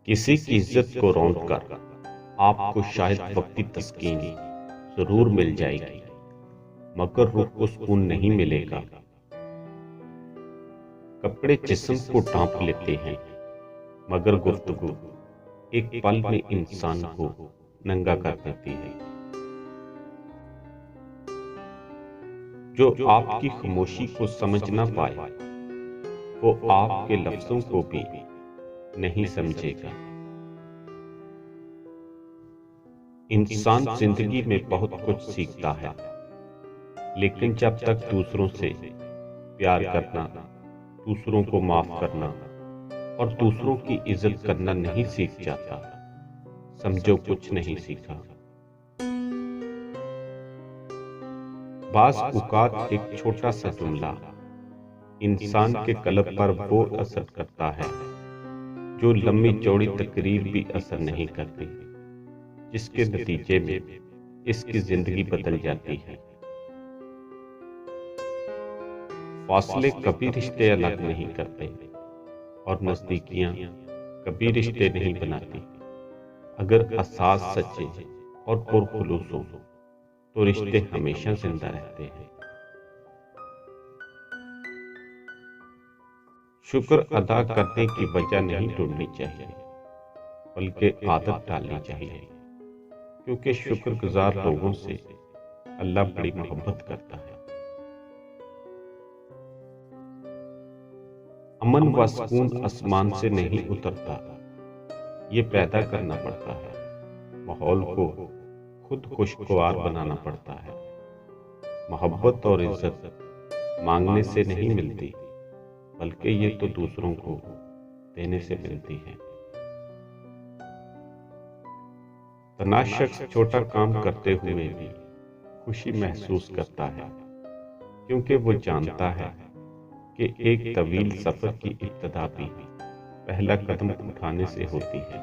کسی کی عزت کو روند کر آپ کو شاید وقتی تسکین ضرور مل جائے گی، مگر روح کو سکون نہیں ملے گا۔ کپڑے جسم کو ڈھانپ لیتے ہیں، مگر گفتگو ایک پل میں انسان کو ننگا کر دیتی ہے۔ جو آپ کی خاموشی کو سمجھ نہ پائے، وہ آپ کے لفظوں کو بھی نہیں سمجھے گا۔ انسان زندگی میں بہت کچھ سیکھتا ہے، لیکن جب تک دوسروں سے پیار کرنا، دوسروں کو معاف کرنا اور دوسروں کی عزت کرنا نہیں سیکھ جاتا، سمجھو کچھ نہیں سیکھا۔ بعض اوقات ایک چھوٹا سا جملہ انسان کے قلب پر وہ اثر کرتا ہے جو لمبی چوڑی تقریر بھی اثر نہیں کرتی، جس کے نتیجے میں اس کی زندگی بدل جاتی ہے۔ فاصلے کبھی رشتے الگ نہیں کرتے، اور نزدیکیاں کبھی رشتے نہیں بناتی۔ اگر احساس سچے اور پرخلوص ہوں تو رشتے ہمیشہ زندہ رہتے ہیں۔ شکر ادا کرنے کی وجہ نہیں ڈھونڈنی چاہیے، بلکہ عادت ڈالنی چاہیے، کیونکہ شکر گزار لوگوں سے اللہ بڑی محبت کرتا ہے۔ امن و سکون آسمان سے نہیں اترتا، یہ پیدا کرنا پڑتا ہے۔ ماحول کو خود خوشگوار بنانا پڑتا ہے۔ محبت اور عزت مانگنے سے نہیں ملتی، بلکہ یہ تو دوسروں کو دینے سے ملتی ہے۔ تنہا شخص چھوٹا کام کرتے ہوئے بھی خوشی محسوس کرتا ہے، کیونکہ وہ جانتا ہے کہ ایک طویل سفر کی ابتدا بھی پہلا قدم اٹھانے سے ہوتی ہے۔